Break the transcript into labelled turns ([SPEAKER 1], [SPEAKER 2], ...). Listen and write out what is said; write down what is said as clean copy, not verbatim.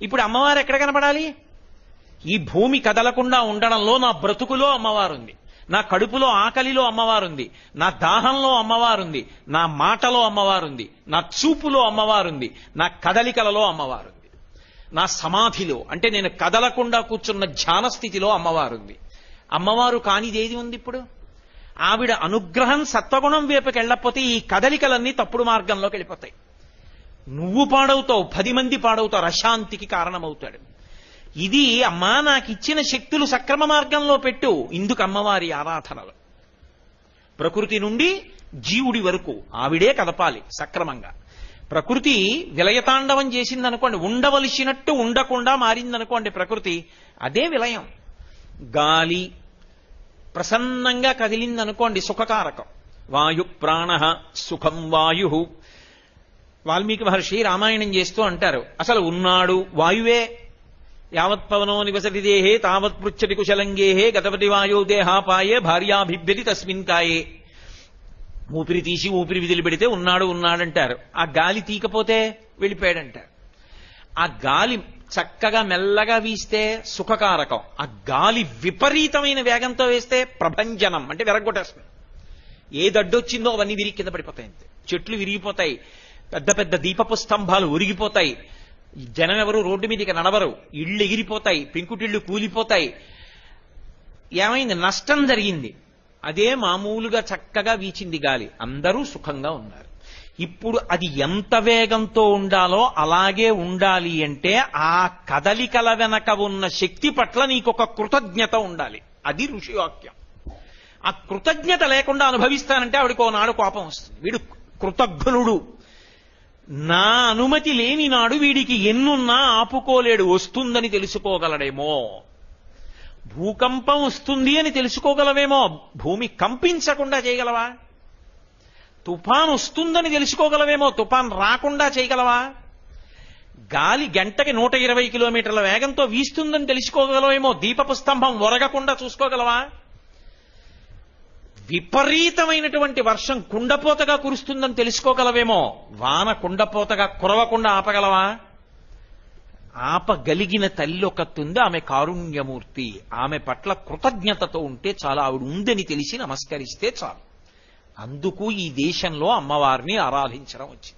[SPEAKER 1] ఇప్పుడు అమ్మవారు ఎక్కడ కనపడాలి? ఈ భూమి కదలకుండా ఉండడంలో నా బ్రతుకులో అమ్మవారుంది, నా కడుపులో ఆకలిలో అమ్మవారుంది, నా దాహంలో అమ్మవారుంది, నా మాటలో అమ్మవారుంది, నా చూపులో అమ్మవారుంది, నా కదలికలలో అమ్మవారుంది, నా సమాధిలో అంటే నేను కదలకుండా కూర్చున్న ధ్యాన స్థితిలో అమ్మవారుంది. అమ్మవారు కానిదేది ఉంది ఇప్పుడు? ఆవిడ అనుగ్రహం సత్వగుణం వైపుకి వెళ్ళకపోతే ఈ కదలికలన్నీ తప్పుడు మార్గంలోకి వెళ్ళిపోతాయి. నువ్వు పాడవుతావు, 10 మంది పాడవుతారు, అశాంతికి కారణమవుతాడు. ఇది అమ్మా నాకు ఇచ్చిన శక్తులు సక్రమ మార్గంలో పెట్టు. ఇందుకు అమ్మవారి ఆరాధనలు. ప్రకృతి నుండి జీవుడి వరకు ఆవిడే కదపాలి సక్రమంగా. ప్రకృతి విలయతాండవం చేసిందనుకోండి, ఉండవలసినట్టు ఉండకుండా మారిందనుకోండి ప్రకృతి, అదే విలయం. గాలి ప్రసన్నంగా కదిలిందనుకోండి సుఖకారకం. వాయు ప్రాణ సుఖం వాయు. వాల్మీకి మహర్షి రామాయణం చేస్తూ అంటారు, అసలు ఉన్నాడు వాయువే. యావత్పవనో నివసతి దేహే తావత్ పృచ్చతి కుశలంగేహే గతపతి వాయో దేహాపాయే భార్యాభిభ్యతి తస్మిన్ కాయే. ఊపిరి తీసి ఊపిరి విదిలి పెడితే ఉన్నాడు ఉన్నాడంటారు. ఆ గాలి తీకపోతే వెళ్ళిపోయాడంటారు. ఆ గాలి చక్కగా మెల్లగా వీస్తే సుఖకారకం. ఆ గాలి విపరీతమైన వేగంతో వేస్తే ప్రభంజనం అంటే విరగొట్టేస్తుంది. ఏ దడ్డొచ్చిందో అవన్నీ విరిగి కింద పడిపోతాయి. అంతే, చెట్లు విరిగిపోతాయి, పెద్ద పెద్ద దీపపు స్తంభాలు ఉరిగిపోతాయి, జనం ఎవరు రోడ్డు మీదకి నడవరు, ఇళ్ళు ఎగిరిపోతాయి, పెంకుటిళ్ళు కూలిపోతాయి. ఏమైంది? నష్టం జరిగింది. అదే మామూలుగా చక్కగా వీచింది గాలి, అందరూ సుఖంగా ఉన్నారు. ఇప్పుడు అది ఎంత వేగంతో ఉండాలో అలాగే ఉండాలి అంటే ఆ కదలికల వెనక ఉన్న శక్తి పట్ల నీకొక కృతజ్ఞత ఉండాలి. అది ఋషివాక్యం. ఆ కృతజ్ఞత లేకుండా అనుభవిస్తానంటే ఆవిడకి ఓనాడు కోపం వస్తుంది. వీడు కృతజ్ఞుడు, నా అనుమతి లేని నాడు వీడికి ఎన్నున్నా ఆపుకోలేడు. వస్తుందని తెలుసుకోగలడేమో, భూకంపం వస్తుంది అని తెలుసుకోగలవేమో, భూమి కంపించకుండా చేయగలవా? తుఫాన్ వస్తుందని తెలుసుకోగలవేమో, తుఫాన్ రాకుండా చేయగలవా? గాలి గంటకి 120 కిలోమీటర్ల వేగంతో వీస్తుందని తెలుసుకోగలవేమో, దీపపు స్తంభం ఒరగకుండా చూసుకోగలవా? విపరీతమైనటువంటి వర్షం కుండపోతగా కురుస్తుందని తెలుసుకోగలవేమో, వాన కుండపోతగా కురవకుండా ఆపగలవా? ఆపగలిగిన తల్లి ఒకతుంది, ఆమె కారుణ్యమూర్తి. ఆమె పట్ల కృతజ్ఞతతో ఉంటే చాలా, ఆవిడ ఉందని తెలిసి నమస్కరిస్తే చాలు. అందుకు ఈ దేశంలో అమ్మవారిని ఆరాధించడం వచ్చింది.